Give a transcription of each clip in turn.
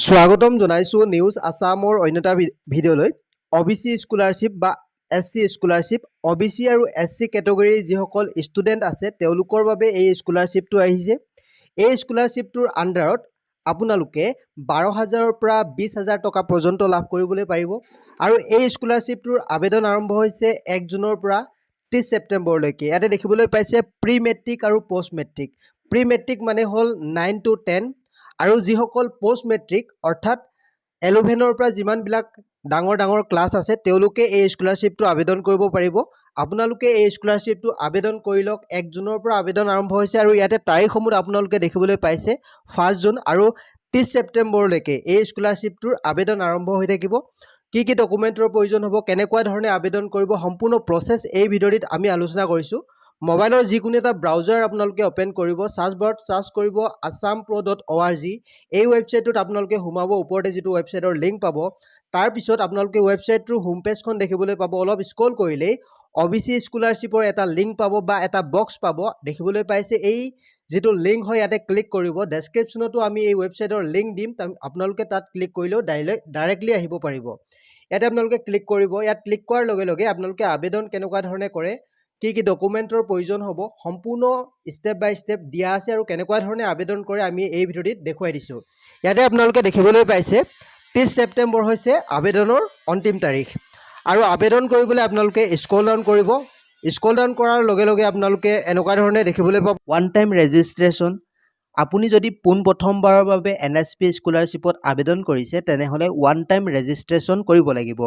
স্বাগতম জনাইছো নিউজ আসামৰ অন্যটা ভিডিঅ'লৈ অবিচি স্কলাৰশ্বিপ বা এছচি স্কলাৰশ্বিপ অবিচি আৰু এছচি কেটেগৰীৰ যিসকল ষ্টুডেণ্ট আছে তেওঁলোকৰ বাবে এই স্কলাৰশ্বিপটো আহিছে। এই স্কলাৰশ্বিপটোৰ আণ্ডাৰত আপোনালোকে 12,000ৰ পৰা 20,000 টকা পৰ্যন্ত লাভ কৰিবলৈ পাৰিব আৰু এই স্কলাৰশ্বিপটোৰ আবেদন আৰম্ভ হৈছে 1 জুনৰ পৰা 30 ছেপ্টেম্বৰলৈকে। ইয়াতে দেখিবলৈ পাইছে প্ৰি মেট্ৰিক আৰু পোষ্ট মেট্ৰিক। প্ৰি মেট্ৰিক মানে হ'ল 9 to 10 আৰু যিসকল পোষ্ট মেট্ৰিক অৰ্থাৎ 11ৰ পৰা যিমানবিলাক ডাঙৰ ক্লাছ আছে তেওঁলোকে এই স্কলাৰশ্বিপটো আবেদন কৰিব পাৰিব। আপোনালোকে এই স্কলাৰশ্বিপটো আবেদন কৰি লওক। 1 জুনৰ পৰা আবেদন আৰম্ভ হৈছে আৰু ইয়াতে তাৰিখসমূহ আপোনালোকে দেখিবলৈ পাইছে 1 জুন আৰু 30 ছেপ্টেম্বৰলৈকে এই স্কলাৰশ্বিপটোৰ আবেদন আৰম্ভ হৈ থাকিব। কি কি ডকুমেণ্টৰ প্ৰয়োজন হ'ব, কেনেকুৱা ধৰণে আবেদন কৰিব, সম্পূৰ্ণ প্ৰচেছ এই ভিডিঅ'টিত আমি আলোচনা কৰিছোঁ। মোবাইলৰ যিকোনো এটা ব্ৰাউজাৰ আপোনালোকে ওপেন কৰিব, সাৰ্চ বাৰত সাৰ্চ কৰিব assampro.org। এই ৱেবছাইটটোত আপোনালোকে সোমাব, ওপৰতে যিটো ৱেবছাইটৰ লিংক পাব। তাৰপিছত আপোনালোকে ৱেবছাইটটোৰ হোম পেজখন দেখিবলৈ পাব। অলপ স্ক্ৰল কৰিলেই অবিচি স্কলাৰশ্বিপৰ এটা লিংক পাব বা এটা বক্স পাব, দেখিবলৈ পাইছে। এই যিটো লিংক হয় ইয়াতে ক্লিক কৰিব। ডেছক্ৰিপশ্যনতো আমি এই ৱেবছাইটৰ লিংক দিম, আপোনালোকে তাত ক্লিক কৰিলেও ডাইৰেক্টলি আহিব পাৰিব। ইয়াতে আপোনালোকে ক্লিক কৰিব। ইয়াত ক্লিক কৰাৰ লগে লগে আপোনালোকে আবেদন কেনেকুৱা ধৰণে কৰে, কি কি ডকুমেণ্টৰ প্ৰয়োজন হ'ব, সম্পূৰ্ণ ষ্টেপ বাই ষ্টেপ দিয়া আছে আৰু কেনেকুৱা ধৰণে আবেদন কৰে আমি এই ভিডিঅ'টিত দেখুৱাই দিছোঁ। ইয়াতে আপোনালোকে দেখিবলৈ পাইছে 30 ছেপ্টেম্বৰ হৈছে আবেদনৰ অন্তিম তাৰিখ আৰু আবেদন কৰিবলৈ আপোনালোকে স্ক্ৰল ডাউন কৰিব। স্ক্ৰল ডাউন কৰাৰ লগে লগে আপোনালোকে এনেকুৱা ধৰণে দেখিবলৈ পাব ওৱান টাইম ৰেজিষ্ট্ৰেশ্যন। আপুনি যদি পোনপ্ৰথমবাৰৰ বাবে NSP স্কলাৰশ্বিপত আবেদন কৰিছে তেনেহ'লে ওৱান টাইম ৰেজিষ্ট্ৰেশ্যন কৰিব লাগিব।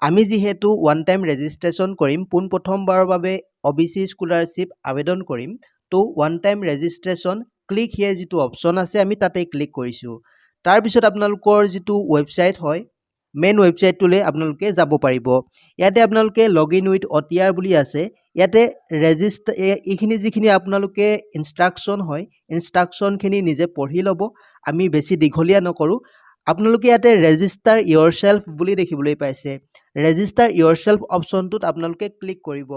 আমি যিহেতু ওৱান টাইম ৰেজিষ্ট্ৰেশ্যন কৰিম, পোনপ্ৰথমবাৰৰ বাবে অবিচি স্কলাৰশ্বিপ আবেদন কৰিম, তো ওৱান টাইম ৰেজিষ্ট্ৰেশ্যন ক্লিক হিয়াৰ যিটো অপশ্যন আছে আমি তাতে ক্লিক কৰিছোঁ। তাৰপিছত আপোনালোকৰ যিটো ৱেবছাইট হয় মেইন ৱেবছাইটটোলৈ আপোনালোকে যাব পাৰিব। ইয়াতে আপোনালোকে লগ ইন উইথ OTR বুলি আছে। ইয়াতে এইখিনি যিখিনি আপোনালোকে ইনষ্ট্ৰাকশ্যন হয় ইনষ্ট্ৰাকশ্যনখিনি নিজে পঢ়ি ল'ব, আমি বেছি দীঘলীয়া নকৰোঁ। আপোনালোকে ইয়াতে ৰেজিষ্টাৰ ইয়ৰ চেল্ফ বুলি দেখিবলৈ পাইছে। ৰেজিষ্টাৰ ইয়ৰ চেল্ফ অপশ্যনটোত আপোনালোকে ক্লিক কৰিব।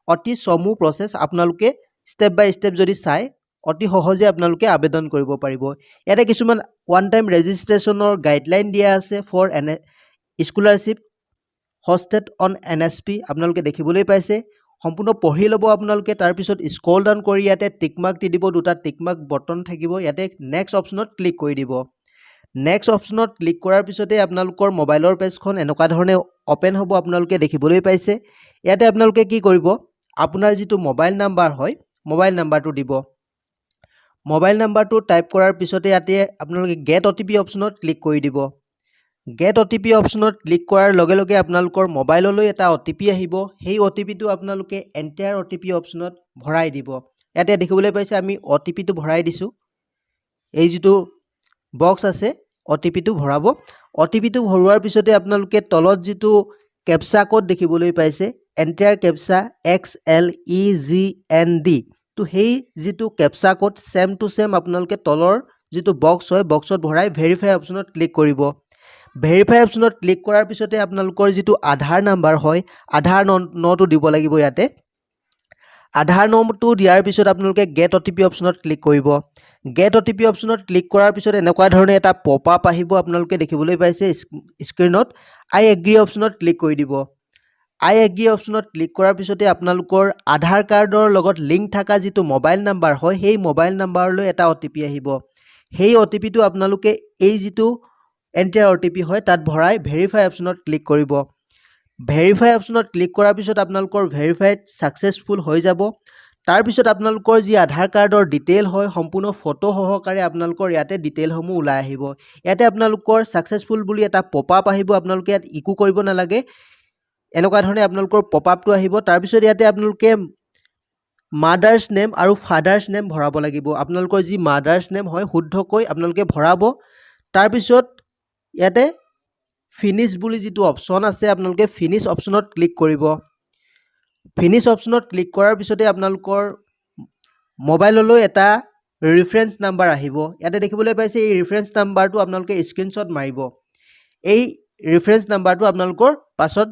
অতি চমু প্ৰচেছ, আপোনালোকে ষ্টেপ বাই ষ্টেপ যদি চাই অতি সহজে আপোনালোকে আবেদন কৰিব পাৰিব। ইয়াতে কিছুমান ওৱান টাইম ৰেজিষ্ট্ৰেশ্যনৰ গাইডলাইন দিয়া আছে ফৰ স্কলাৰশ্বিপ হষ্টেড অন NSP, আপোনালোকে দেখিবলৈ পাইছে। সম্পূৰ্ণ পঢ়ি ল'ব আপোনালোকে। তাৰপিছত স্ক্ৰল ডাউন কৰি ইয়াতে টিকমাৰ্ক দি দিব, দুটা টিকমাৰ্ক বটন থাকিব। ইয়াতে নেক্সট অপশ্যনত ক্লিক কৰি দিব। নেক্সট অপশ্যনত ক্লিক কৰাৰ পিছতে আপোনালোকৰ মোবাইলৰ পেজখন এনেকুৱা ধৰণে অ'পেন হ'ব, আপোনালোকে দেখিবলৈ পাইছে। ইয়াতে আপোনালোকে কি কৰিব, আপোনাৰ যিটো মোবাইল নাম্বাৰ হয় মোবাইল নাম্বাৰটো দিব। মোবাইল নাম্বাৰটো টাইপ কৰাৰ পিছতে ইয়াতে আপোনালোকে গেট OTP অপশ্যনত ক্লিক কৰি দিব। গেট OTP অপশ্যনত ক্লিক কৰাৰ লগে লগে আপোনালোকৰ মোবাইললৈ এটা OTP আহিব। সেই OTPটো আপোনালোকে এণ্টাৰ OTP অপশ্যনত ভৰাই দিব। ইয়াতে দেখিবলৈ পাইছে আমি OTPটো ভৰাই দিছোঁ। এই যিটো বক্স আছে OTPটো ভৰাব। OTPটো ভৰোৱাৰ পিছতে আপোনালোকে তলত যিটো কেপচা কোড দেখিবলৈ পাইছে এণ্টাৰ কেপচা XLEGND, তো সেই যিটো captcha code same to same আপোনালোকে তলৰ যিটো বক্স হয় বক্সত ভৰাই ভেৰিফাই অপশ্যনত ক্লিক কৰিব। ভেৰিফাই অপশ্যনত ক্লিক কৰাৰ পিছতে আপোনালোকৰ যিটো আধাৰ নাম্বাৰ হয় আধাৰ নটো দিব লাগিব। ইয়াতে আধাৰ নম্বৰটো দিয়াৰ পিছত আপোনালোকে গেট OTP অপশ্যনত ক্লিক কৰিব। গেট OTP অপশ্যনত ক্লিক কৰাৰ পিছত এনেকুৱা ধৰণে এটা পপ আপ আহিব, আপোনালোকে দেখিবলৈ পাইছে স্ক্ৰীনত। আই এগ্ৰী অপশ্যনত ক্লিক কৰি দিব। আই এগ্ৰী অপশ্যনত ক্লিক কৰাৰ পিছতে আপোনালোকৰ আধাৰ কাৰ্ডৰ লগত লিংক থকা যিটো মোবাইল নাম্বাৰ হয় সেই মোবাইল নাম্বাৰলৈ এটা OTP আহিব। সেই OTPটো আপোনালোকে এই যিটো এণ্টাৰ OTP হয় তাত ভৰাই ভেৰিফাই অপশ্যনত ক্লিক কৰিব। ভেৰিফাই অপশ্যনত ক্লিক কৰাৰ পিছত আপোনালোকৰ ভেৰিফাইড ছাকচেছফুল হৈ যাব। তাৰপিছত আপোনালোকৰ যি আধাৰ কাৰ্ডৰ ডিটেইল হয় সম্পূৰ্ণ ফটো সহকাৰে আপোনালোকৰ ইয়াতে ডিটেইলসমূহ ওলাই আহিব। ইয়াতে আপোনালোকৰ ছাকচেছফুল বুলি এটা পপ আপ আহিব, আপোনালোকে ইয়াত ইকো কৰিব নালাগে। এনেকুৱা ধৰণে আপোনালোকৰ পপ আপটো আহিব। তাৰপিছত ইয়াতে আপোনালোকে মাদাৰ্ছ নেম আৰু ফাদাৰ্ছ নেম ভৰাব লাগিব। আপোনালোকৰ যি মাদাৰ্ছ নেম হয় শুদ্ধকৈ আপোনালোকে ভৰাব। তাৰপিছত ইয়াতে ফিনিছ বুলি যিটো অপশ্যন আছে আপোনালোকে ফিনিছ অপশ্যনত ক্লিক কৰিব। ফিনিছ অপশ্যনত ক্লিক কৰাৰ পিছতে আপোনালোকৰ মোবাইললৈ এটা ৰেফাৰেঞ্চ নাম্বাৰ আহিব। ইয়াতে দেখিবলৈ পাইছে এই ৰেফাৰেঞ্চ নাম্বাৰটো আপোনালোকে স্ক্ৰীনশ্বট মাৰিব। এই ৰেফাৰেঞ্চ নাম্বাৰটো আপোনালোকৰ পাছত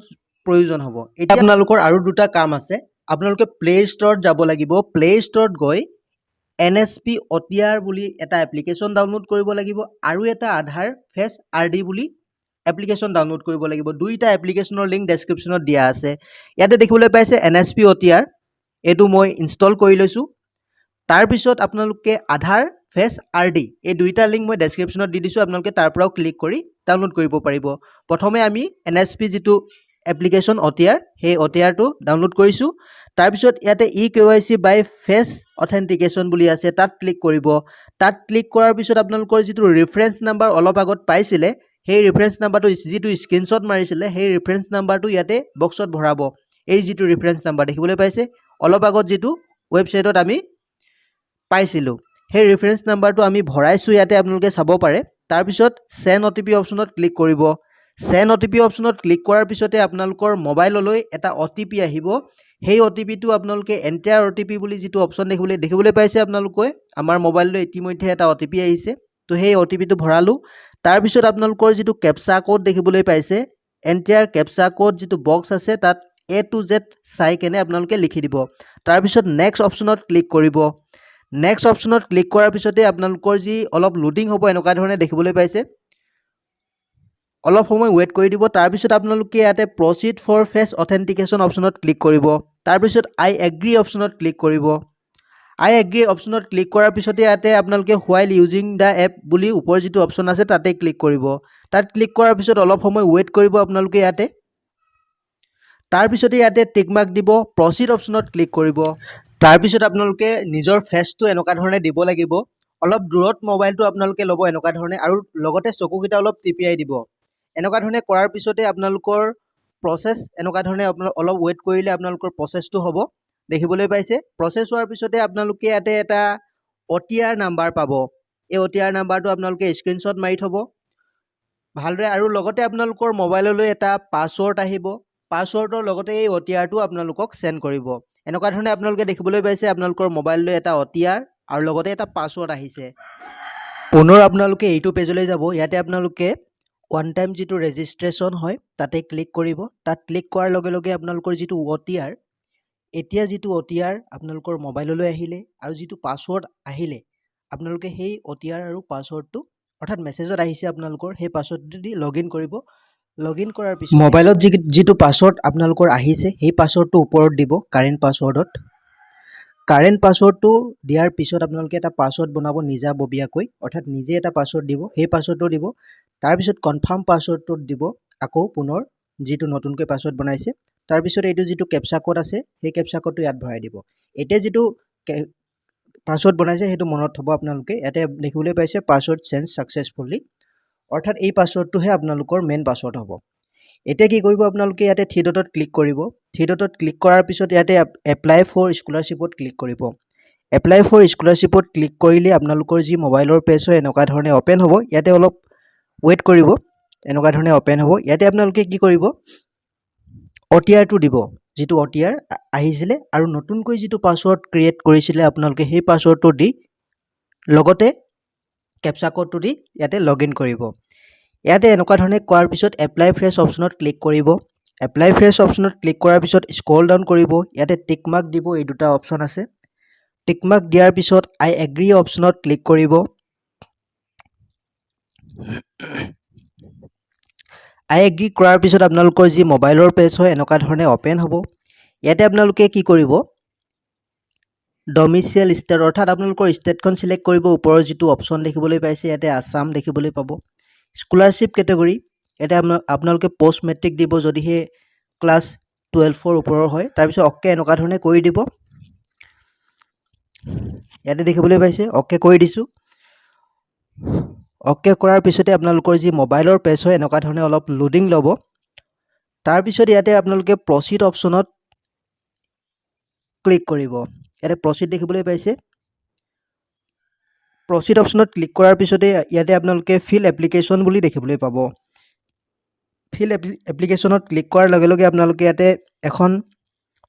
প্ৰয়োজন হ'ব। এতিয়া আপোনালোকৰ আৰু দুটা কাম আছে। আপোনালোকে প্লে ষ্টৰত যাব লাগিব। প্লে ষ্টৰত গৈ NSP OTR বুলি এটা এপ্লিকেশ্যন ডাউনলোড কৰিব লাগিব আৰু এটা আধাৰ ফেচ RD বুলি এপ্লিকেশ্যন ডাউনলোড কৰিব লাগিব দুইটা এপ্লিকেশ্যনৰ লিংক ডেছক্ৰিপশ্যনত দিয়া আছে ইয়াতে দেখিবলৈ পাইছে NSP OTR এইটো মই ইনষ্টল কৰি লৈছোঁ তাৰপিছত আপোনালোকে আধাৰ ফেচ RD এই দুইটা লিংক মই ডেছক্ৰিপশ্যনত দি দিছোঁ আপোনালোকে তাৰ পৰাও ক্লিক কৰি ডাউনলোড কৰিব পাৰিব প্ৰথমে আমি NSP যিটো এপ্লিকেশ্যন OTR সেই OTRটো ডাউনলোড কৰিছোঁ তাৰপিছত ইয়াতে eKYC বাই ফেচ অথেণ্টিকেশ্যন বুলি আছে তাত ক্লিক কৰিব তাত ক্লিক কৰাৰ পিছত আপোনালোকৰ যিটো ৰেফাৰেন্স নাম্বাৰ অলপ আগত পাইছিলে সেই ৰেফাৰেন্স নাম্বাৰটো যিটো স্ক্ৰীনশ্বট মাৰিছিলে সেই ৰেফাৰেন্স নাম্বাৰটো ইয়াতে বক্সত ভৰাব এই যিটো ৰেফাৰেন্স নাম্বাৰ দেখিবলৈ পাইছে অলপ আগত যিটো ৱেবছাইটত আমি পাইছিলোঁ সেই ৰেফাৰেন্স নাম্বাৰটো আমি ভৰাইছোঁ ইয়াতে আপোনালোকে চাব পাৰে তাৰপিছত চেণ্ড OTP অপশ্যনত ক্লিক কৰিব চেণ্ড OTP অপশ্যনত ক্লিক কৰাৰ পিছতে আপোনালোকৰ মোবাইললৈ এটা OTP আহিব সেই OTPটো আপোনালোকে এণ্টাৰ OTP বুলি যিটো অপশ্যন দেখিবলৈ পাইছে আপোনালোকে আমাৰ মোবাইললৈ ইতিমধ্যে এটা OTP আহিছে তো সেই OTPটো ভৰালোঁ তাৰপিছত আপোনালোকৰ যিটো কেপচা কোড দেখিবলৈ পাইছে এণ্টাৰ কেপচা কোড যিটো বক্স আছে তাত A to Z চাই কেনে আপোনালোকে লিখি দিব তাৰপিছত নেক্সট অপশ্যনত ক্লিক কৰিব নেক্সট অপশ্যনত ক্লিক কৰাৰ পিছতে আপোনালোকৰ যি অলপ লোডিং হ'ব এনেকুৱা ধৰণে দেখিবলৈ পাইছে অলপ সময় ৱেইট কৰি দিব তাৰপিছত আপোনালোকে ইয়াতে প্ৰচিড ফৰ ফেচ অথেণ্টিকেশ্যন অপশ্যনত ক্লিক কৰিব তাৰপিছত আই এগ্ৰি অপশ্যনত ক্লিক কৰিব আই এগ্ৰি অপশ্যনত ক্লিক কৰাৰ পিছতে ইয়াতে আপোনালোকে হোৱাইল ইউজিং দ্য এপ বুলি ওপৰ যিটো অপশ্যন আছে তাতে ক্লিক কৰিব তাত ক্লিক কৰাৰ পিছত অলপ সময় ৱেইট কৰিব আপোনালোকে ইয়াতে তাৰপিছতে ইয়াতে টিক মাৰ্ক দিব প্ৰচিড অপশ্যনত ক্লিক কৰিব তাৰপিছত আপোনালোকে নিজৰ ফেচটো এনেকুৱা ধৰণে দিব লাগিব অলপ দূৰত মোবাইলটো আপোনালোকে ল'ব এনেকুৱা ধৰণে আৰু লগতে চকুকেইটা অলপ টিপিয়াই দিব এনেকুৱা ধৰণে কৰাৰ পিছতে আপোনালোকৰ প্ৰচেছ এনেকুৱা ধৰণে অলপ ৱেইট কৰিলে আপোনালোকৰ প্ৰচেছটো হ'ব দেখিবলৈ পাইছে প্ৰচেছ হোৱাৰ পিছতে আপোনালোকে ইয়াতে এটা OTR নাম্বাৰ পাব এই OTR নাম্বাৰটো আপোনালোকে স্ক্ৰীনশ্বট মাৰি থ'ব ভালদৰে আৰু লগতে আপোনালোকৰ মোবাইললৈ এটা পাছৱৰ্ড আহিব পাছৱৰ্ডৰ লগতে এই OTRটো আপোনালোকক চেণ্ড কৰিব এনেকুৱা ধৰণে আপোনালোকে দেখিবলৈ পাইছে আপোনালোকৰ মোবাইললৈ এটা OTR আৰু লগতে এটা পাছৱৰ্ড আহিছে পুনৰ আপোনালোকে এইটো পেজলৈ যাব ইয়াতে আপোনালোকে ওৱান টাইম যিটো ৰেজিষ্ট্ৰেশ্যন হয় তাতে ক্লিক কৰিব তাত ক্লিক কৰাৰ লগে লগে আপোনালোকৰ যিটো OTR এতিয়া যিটো OTR আপোনালোকৰ মোবাইললৈ আহিলে আৰু যিটো পাছৱৰ্ড আহিলে আপোনালোকে সেই OTR আৰু পাছৱৰ্ডটো অৰ্থাৎ মেছেজত আহিছে আপোনালোকৰ সেই পাছৱৰ্ডটো দি লগইন কৰিব লগইন কৰাৰ পিছত মোবাইলত যিটো পাছৱৰ্ড আপোনালোকৰ আহিছে সেই পাছৱৰ্ডটো ওপৰত দিব কাৰেণ্ট পাছৱৰ্ডটো দিয়াৰ পিছত আপোনালোকে এটা পাছৱৰ্ড বনাব নিজাববীয়াকৈ অৰ্থাৎ নিজে এটা পাছৱৰ্ড দিব সেই পাছৱৰ্ডটো দিব তাৰপিছত কনফাৰ্ম পাছৱৰ্ডটো দিব আকৌ পুনৰ যিটো নতুনকৈ পাছৱৰ্ড বনাইছে তাৰপিছত এইটো যিটো কেপচা কোড আছে সেই কেপচা কোডটো ইয়াত ভৰাই দিব এতিয়া যিটো পাছৱৰ্ড বনাইছে সেইটো মনত থ'ব আপোনালোকে ইয়াতে দেখিবলৈ পাইছে পাছৱৰ্ড চেঞ্জ ছাকচেছফুলি অৰ্থাৎ এই পাছৱৰ্ডটোহে আপোনালোকৰ মেইন পাছৱৰ্ড হ'ব এতিয়া কি কৰিব আপোনালোকে ইয়াতে থ্ৰী ডটত ক্লিক কৰিব থ্ৰী ডটত ক্লিক কৰাৰ পিছত ইয়াতে এপ্লাই ফৰ স্কলাৰশ্বিপত ক্লিক কৰিব এপ্লাই ফৰ স্কলাৰশ্বিপত ক্লিক কৰিলে আপোনালোকৰ যি মোবাইলৰ পেজ হয় এনেকুৱা ধৰণে অ'পেন হ'ব ইয়াতে অলপ ৱেইট কৰিব এনেকুৱা ধৰণে অ'পেন হ'ব ইয়াতে আপোনালোকে কি কৰিব OTRটো দিব যিটো OTR আহিছিলে আৰু নতুনকৈ যিটো পাছৱৰ্ড ক্ৰিয়েট কৰিছিলে আপোনালোকে সেই পাছৱৰ্ডটো দি লগতে কেপচা কোডটো দি ইয়াতে লগইন কৰিব ইয়াতে এনেকুৱা ধৰণে কৰাৰ পিছত এপ্লাই ফ্ৰেছ অপশ্যনত ক্লিক কৰিব এপ্লাই ফ্ৰেছ অপশ্যনত ক্লিক কৰাৰ পিছত স্ক্ৰল ডাউন কৰিব ইয়াতে টিক মাৰ্ক দিব এই দুটা অপশ্যন আছে টিক মাৰ্ক দিয়াৰ পিছত আই এগ্ৰি অপশ্যনত ক্লিক কৰিব আই এগ্ৰি কৰাৰ পিছত আপোনালোকৰ যি মোবাইলৰ পেজ হয় এনেকুৱা ধৰণে অ'পেন হ'ব ইয়াতে আপোনালোকে কি কৰিব ডমিচিয়েল ষ্টেট অৰ্থাৎ আপোনালোকৰ ষ্টেটখন চিলেক্ট কৰিব ওপৰৰ যিটো অপশ্যন দেখিবলৈ পাইছে ইয়াতে আছাম দেখিবলৈ পাব স্কলাৰশ্বিপ কেটেগৰী ইয়াতে আপোনালোকে পোষ্ট মেট্ৰিক দিব যদিহে ক্লাছ 12ৰ ওপৰৰ হয় তাৰপিছত অ'কে এনেকুৱা ধৰণে কৰি দিব ইয়াতে দেখিবলৈ পাইছে অ'কে কৰি দিছোঁ অ'কে কৰাৰ পিছতে আপোনালোকৰ যি মোবাইলৰ পেজ হয় এনেকুৱা ধৰণে অলপ লোডিং ল'ব তাৰপিছত ইয়াতে আপোনালোকে প্ৰচিড অপশ্যনত ক্লিক কৰিব ইয়াতে প্ৰচিড দেখিবলৈ পাইছে প্ৰচিড অপশ্যনত ক্লিক কৰাৰ পিছতে ইয়াতে আপোনালোকে ফিল এপ্লিকেশ্যন বুলি দেখিবলৈ পাব ফিল এপ্লিকেশ্যনত ক্লিক কৰাৰ লগে লগে আপোনালোকে ইয়াতে এখন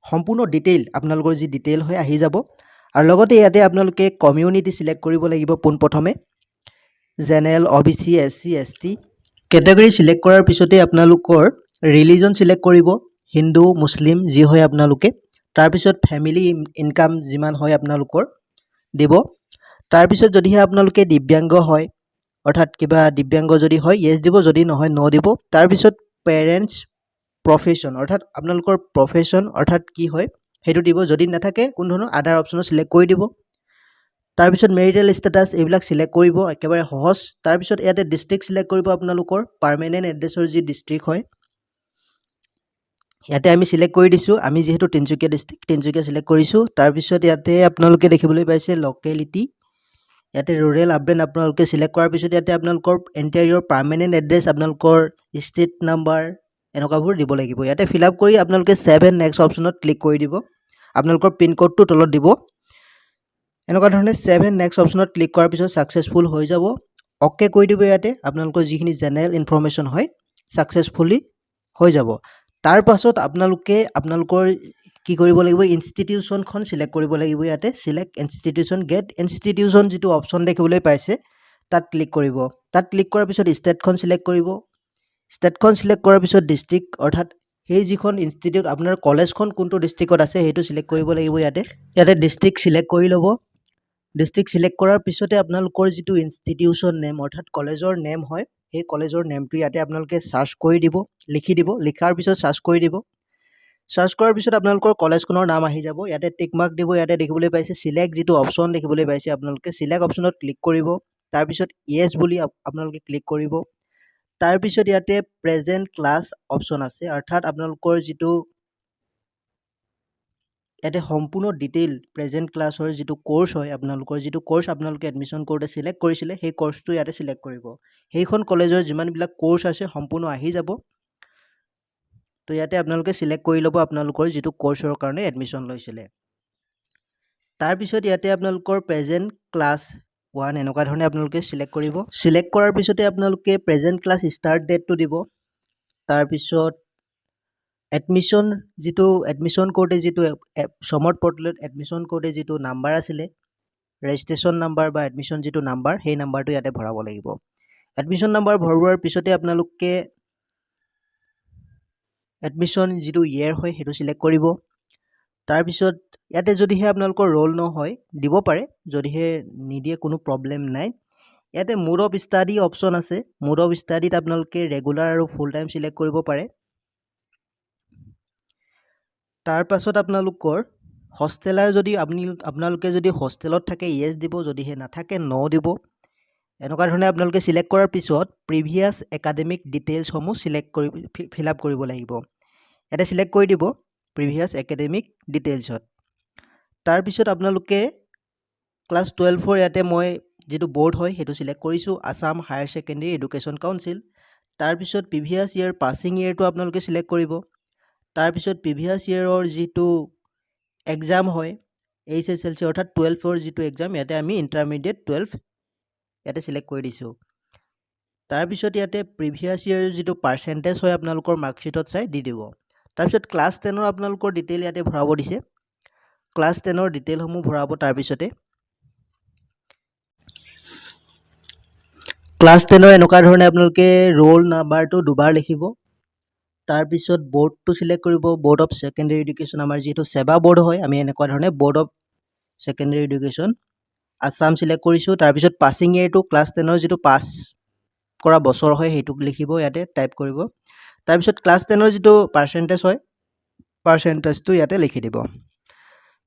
সম্পূৰ্ণ ডিটেইল আপোনালোকৰ যি ডিটেইল হয় আহি যাব আৰু লগতে ইয়াতে আপোনালোকে কমিউনিটি চিলেক্ট কৰিব লাগিব পোনপ্ৰথমে general OBC SC ST category select কৰাৰ পিছতে আপোনালোকৰ ৰিলিজন চিলেক্ট কৰিব হিন্দু মুছলিম যি হয় আপোনালোকে তাৰপিছত ফেমিলি ইনকাম যিমান হয় আপোনালোকৰ দিব তাৰপিছত যদিহে আপোনালোকে দিব্যাংগ হয় অৰ্থাৎ কিবা দিব্যাংগ যদি হয় য়েছ দিব যদি নহয় ন দিব তাৰপিছত পেৰেণ্টছ প্ৰফেশ্যন অৰ্থাৎ আপোনালোকৰ প্ৰফেশ্যন অৰ্থাৎ কি হয় সেইটো দিব যদি নাথাকে কোনো ধৰণৰ আদাৰ অপশ্যনত চিলেক্ট কৰি দিব তাৰপিছত মেৰিটেল ষ্টেটাছ এইবিলাক চিলেক্ট কৰিব একেবাৰে সহজ তাৰপিছত ইয়াতে ডিষ্ট্ৰিক্ট চিলেক্ট কৰিব আপোনালোকৰ পাৰ্মানেণ্ট এড্ৰেছৰ যি ডিষ্ট্ৰিক্ট হয় ইয়াতে আমি চিলেক্ট কৰি দিছোঁ আমি যিহেতু তিনিচুকীয়া ডিষ্ট্ৰিক্ট তিনিচুকীয়া চিলেক্ট কৰিছোঁ তাৰপিছত ইয়াতে আপোনালোকে দেখিবলৈ পাইছে লোকেলিটি ইয়াতে ৰুৰেল আৰ্বান আপোনালোকে চিলেক্ট কৰাৰ পিছত ইয়াতে আপোনালোকৰ এণ্টাৰিয়ৰ পাৰ্মানেণ্ট এড্ৰেছ আপোনালোকৰ ষ্ট্ৰীট নাম্বাৰ এনেকুৱাবোৰ দিব লাগিব ইয়াতে ফিল আপ কৰি আপোনালোকে ছেভ এণ্ড নেক্সট অপশ্যনত ক্লিক কৰি দিব আপোনালোকৰ পিনক'ডটো তলত দিব এনেকুৱা ধৰণে ছেভ এণ্ড নেক্সট অপশ্যনত ক্লিক কৰাৰ পিছত ছাকচেছফুল হৈ যাব অ'কে কৰি দিব ইয়াতে আপোনালোকৰ যিখিনি জেনেৰেল ইনফৰমেশ্যন হয় ছাকচেছফুলি হৈ যাব তাৰ পাছত আপোনালোকে আপোনালোকৰ কি কৰিব লাগিব ইনষ্টিটিউশ্যনখন চিলেক্ট কৰিব লাগিব ইয়াতে চিলেক্ট ইনষ্টিটিউশ্যন গেট ইনষ্টিটিউশ্যন যিটো অপশ্যন দেখিবলৈ পাইছে তাত ক্লিক কৰিব তাত ক্লিক কৰাৰ পিছত ষ্টেটখন চিলেক্ট কৰিব ষ্টেটখন চিলেক্ট কৰাৰ পিছত ডিষ্ট্ৰিক্ট অৰ্থাৎ সেই যিখন ইনষ্টিটিউট আপোনাৰ কলেজখন কোনটো ডিষ্ট্ৰিক্টত আছে সেইটো চিলেক্ট কৰিব লাগিব ইয়াতে ডিষ্ট্ৰিক্ট চিলেক্ট কৰি ল'ব ডিষ্ট্ৰিক্ট চিলেক্ট কৰাৰ পিছতে আপোনালোকৰ যিটো ইনষ্টিটিউশ্যন নেম অৰ্থাৎ কলেজৰ নেম হয় সেই কলেজৰ নেমটো ইয়াতে আপোনালোকে চাৰ্চ কৰি দিব লিখি দিব লিখাৰ পিছত চাৰ্চ কৰি দিব চাৰ্চ কৰাৰ পিছত আপোনালোকৰ কলেজখনৰ নাম আহি যাব ইয়াতে টিক মাৰ্ক দিব ইয়াতে দেখিবলৈ পাইছে চিলেক্ট যিটো অপশ্যন দেখিবলৈ পাইছে আপোনালোকে চিলেক্ট অপশ্যনত ক্লিক কৰিব তাৰপিছত য়েছ বুলি আপোনালোকে ক্লিক কৰিব তাৰপিছত ইয়াতে প্ৰেজেণ্ট ক্লাছ অপশ্যন আছে অৰ্থাৎ আপোনালোকৰ যিটো ইয়াতে সম্পূৰ্ণ ডিটেইল প্ৰেজেণ্ট ক্লাছৰ যিটো কোৰ্চ হয় আপোনালোকৰ যিটো কোৰ্চ আপোনালোকে এডমিশ্যন কৰোঁতে চিলেক্ট কৰিছিলে সেই কোৰ্চটো ইয়াতে চিলেক্ট কৰিব সেইখন কলেজৰ যিমানবিলাক কোৰ্চ আছে সম্পূৰ্ণ আহি যাব তো ইয়াতে আপোনালোকে চিলেক্ট কৰি ল'ব আপোনালোকৰ যিটো কোৰ্চৰ কাৰণে এডমিশ্যন লৈছিলে তাৰপিছত ইয়াতে আপোনালোকৰ প্ৰেজেণ্ট ক্লাছ 1 এনেকুৱা ধৰণে আপোনালোকে চিলেক্ট কৰিব চিলেক্ট কৰাৰ পিছতে আপোনালোকে প্ৰেজেণ্ট ক্লাছ ষ্টাৰ্ট ডেটটো দিব তাৰপিছত এডমিশ্যন যিটো এডমিশ্যন কৰোঁতে যিটো সমৰ্থ পৰ্টেলত এডমিশ্যন কৰোঁতে যিটো নাম্বাৰ আছিলে ৰেজিষ্ট্ৰেশ্যন নাম্বাৰ বা এডমিশ্যন যিটো নাম্বাৰ সেই নাম্বাৰটো ইয়াতে ভৰাব লাগিব এডমিশ্যন নাম্বাৰ ভৰোৱাৰ পিছতে আপোনালোকে এডমিশ্যন যিটো ইয়েৰ হয় সেইটো চিলেক্ট কৰিব তাৰপিছত ইয়াতে যদিহে আপোনালোকৰ ৰোল নহয় দিব পাৰে যদিহে নিদিয়ে কোনো প্ৰব্লেম নাই ইয়াতে মোড অফ ষ্টাডি অপশ্যন আছে মোড অফ ষ্টাডিত আপোনালোকে ৰেগুলাৰ আৰু ফুল টাইম চিলেক্ট কৰিব পাৰে তাৰ পাছত আপোনালোকৰ হোষ্টেলাৰ যদি আপোনালোকে যদি হোষ্টেলত থাকে য়েছ দিব যদিহে নাথাকে ন দিব এনেকুৱা ধৰণে আপোনালোকে চিলেক্ট কৰাৰ পিছত প্ৰিভিয়াছ একাডেমিক ডিটেইলছসমূহ চিলেক্ট কৰি ফিল আপ কৰিব লাগিব ইয়াতে চিলেক্ট কৰি দিব প্ৰিভিয়াছ একাডেমিক ডিটেইলছত তাৰপিছত আপোনালোকে ক্লাছ 12ৰ ইয়াতে মই যিটো বৰ্ড হয় সেইটো চিলেক্ট কৰিছোঁ Assam higher secondary education council তাৰপিছত প্ৰিভিয়াছ ইয়েৰ পাছিং ইয়েৰটো আপোনালোকে চিলেক্ট কৰিব তাৰপিছত প্ৰিভিয়াছ ইয়েৰৰ যিটো এক্সাম হয় HSLC অৰ্থাৎ 12ৰ যিটো এক্সাম ইয়াতে আমি ইণ্টাৰমিডিয়েট 12 ইয়াতে চিলেক্ট কৰি দিছোঁ তাৰপিছত ইয়াতে প্ৰিভিয়াছ ইয়েৰ যিটো পাৰ্চেণ্টেজ হয় আপোনালোকৰ মাৰ্কশ্বিটত চাই দি দিব তাৰপিছত ক্লাছ 10ৰ আপোনালোকৰ ডিটেইল ইয়াতে ভৰাব দিছে ক্লাছ 10ৰ ডিটেইলসমূহ ভৰাব তাৰপিছতে ক্লাছ 10ৰ এনেকুৱা ধৰণে আপোনালোকে ৰোল নাম্বাৰটো দুবাৰ লিখিব তাৰপিছত বৰ্ডটো চিলেক্ট কৰিব বৰ্ড অফ ছেকেণ্ডেৰী এডুকেশ্যন আমাৰ যিহেতু সেৱা বৰ্ড হয় আমি এনেকুৱা ধৰণে board of secondary education Assam select কৰিছোঁ তাৰপিছত পাছিং ইয়েৰটো ক্লাছ 10ৰ যিটো পাছ কৰা বছৰ হয় সেইটো লিখিব ইয়াতে টাইপ কৰিব তাৰপিছত ক্লাছ 10ৰ যিটো পাৰ্চেণ্টেজ হয় পাৰ্চেণ্টেজটো ইয়াতে লিখি দিব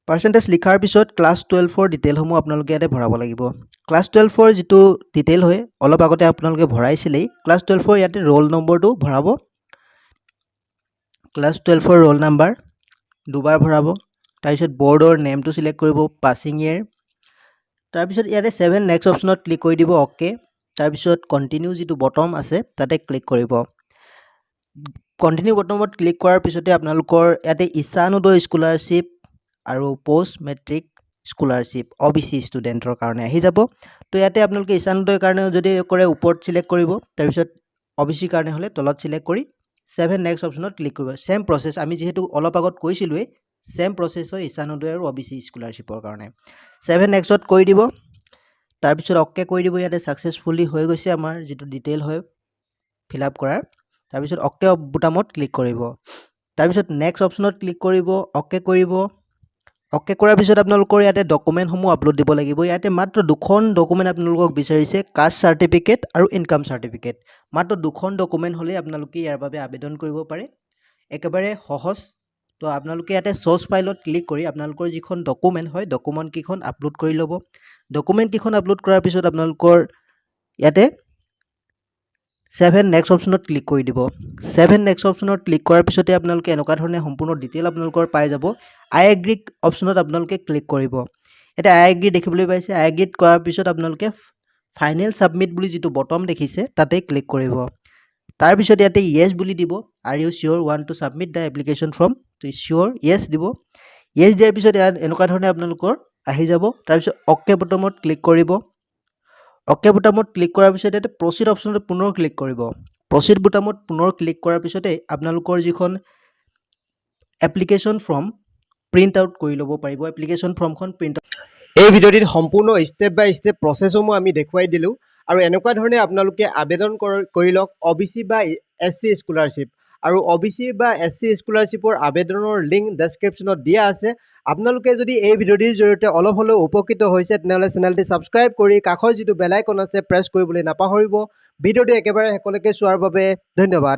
পাৰ্চেণ্টেজ লিখাৰ পিছত ক্লাছ 12ৰ ডিটেইলসমূহ আপোনালোকে ইয়াতে ভৰাব লাগিব ক্লাছ 12ৰ যিটো ডিটেইল হয় অলপ আগতে আপোনালোকে ভৰাইছিলেই ক্লাছ 12ৰ ইয়াতে ৰোল নম্বৰটো ভৰাব ক্লাছ 12ৰ ৰোল নাম্বাৰ দুবাৰ ভৰাব তাৰপিছত বৰ্ডৰ নেমটো চিলেক্ট কৰিব পাছিং ইয়েৰ তাৰপিছত ইয়াতে 7 নেক্সট অপশ্যনত ক্লিক কৰি দিব অ'কে তাৰপিছত কণ্টিনিউ যিটো বটম আছে তাতে ক্লিক কৰিব কণ্টিনিউ বটমত ক্লিক কৰাৰ পিছতে আপোনালোকৰ ইয়াতে ঈশানোদয় স্কলাৰশ্বিপ আৰু পোষ্ট মেট্ৰিক স্কলাৰশ্বিপ OBC ষ্টুডেণ্টৰ কাৰণে আহি যাব তো ইয়াতে আপোনালোকে ঈশানোদয়ৰ কাৰণে যদি কৰে ওপৰত চিলেক্ট কৰিব তাৰপিছত OBC কাৰণে হ'লে তলত চিলেক্ট কৰি 7 নেক্সট অপশ্যনত ক্লিক কৰিব সেম প্ৰচেছ আমি যেহেতু অলপ আগত কৈছিলোঁৱেই সেম প্ৰচেছ হয় ঈশানোদয় আৰু OBC স্কলাৰশ্বিপৰ কাৰণে 7 নেক্সটত কৰি দিব তাৰপিছত অ'কে কৰি দিব ইয়াতে ছাকচেছফুলি হৈ গৈছে আমাৰ যিটো ডিটেইল হয় ফিল আপ কৰাৰ তাৰপিছত অ'কে বুটামত ক্লিক কৰিব তাৰপিছত নেক্সট অপশ্যনত ক্লিক কৰিব অ'কে কৰিব অ'কে কৰাৰ পিছত আপোনালোকৰ ইয়াতে ডকুমেণ্টসমূহ আপলোড দিব লাগিব। ইয়াতে মাত্ৰ দুখন ডকুমেণ্ট আপোনালোকক বিচাৰিছে, কাষ্ট চাৰ্টিফিকেট আৰু ইনকাম চাৰ্টিফিকেট। মাত্ৰ দুখন ডকুমেণ্ট হ'লেই আপোনালোকে ইয়াৰ বাবে আবেদন কৰিব পাৰে। একেবাৰে সহজ। তো আপোনালোকে ইয়াতে চ'ৰ্চ ফাইলত ক্লিক কৰি আপোনালোকৰ যিখন ডকুমেণ্ট হয় ডকুমেণ্টকেইখন আপলোড কৰি ল'ব। ডকুমেণ্টকেইখন আপলোড কৰাৰ পিছত আপোনালোকৰ ইয়াতে 7 নেক্সট অপশ্যনত ক্লিক কৰি দিব। 7 নেক্সট অপশ্যনত ক্লিক কৰাৰ পিছতে আপোনালোকে এনেকুৱা ধৰণে সম্পূৰ্ণ ডিটেইল আপোনালোকৰ পাই যাব। আই এগ্ৰি অপশ্যনত আপোনালোকে ক্লিক কৰিব। এতিয়া আই এগ্ৰি দেখিবলৈ পাইছে। আই এগ্ৰিত কৰাৰ পিছত আপোনালোকে ফাইনেল ছাবমিট বুলি যিটো বটম দেখিছে তাতে ক্লিক কৰিব। তাৰপিছত ইয়াতে য়েছ বুলি দিব। আৰ ইউ চিয়'ৰ ৱান to submit the application form? তো চিয়'ৰ য়েছ দিব। য়েছ দিয়াৰ পিছত ইয়াত এনেকুৱা ধৰণে আপোনালোকৰ আহি যাব। তাৰপিছত অ'কে বটমত ক্লিক কৰিব। অ'কে বুটামত ক্লিক কৰাৰ পিছত ইয়াতে প্ৰচিড অপশ্যনত পুনৰ ক্লিক কৰিব। প্ৰচিড বুটামত পুনৰ ক্লিক কৰাৰ পিছতে আপোনালোকৰ যিখন এপ্লিকেশ্যন ফৰ্ম প্ৰিণ্ট আউট কৰি ল'ব পাৰিব। এপ্লিকেশ্যন ফৰ্মখন প্ৰিণ্ট আউট। এই ভিডিঅ'টিত সম্পূৰ্ণ ষ্টেপ বাই ষ্টেপ প্ৰচেছসমূহ আমি দেখুৱাই দিলোঁ। আৰু এনেকুৱা ধৰণে আপোনালোকে আবেদন কৰি লওক OBC বা SC স্কলাৰশ্বিপ। আৰু OBC বা SC স্কলাৰশ্বিপৰ আবেদনৰ লিংক ডেছক্ৰিপশ্যনত দিয়া আছে। আপোনালোকে যদি এই ভিডিঅ'টিৰ জৰিয়তে অলপ হ'লেও উপকৃত হৈছে তেনেহ'লে চেনেলটি ছাবস্ক্ৰাইব কৰি কাষৰ যিটো বেল আইকন আছে প্ৰেছ কৰিবলৈ নাপাহৰিব। ভিডিঅ'টো একেবাৰে শেষলৈকে চোৱাৰ বাবে ধন্যবাদ।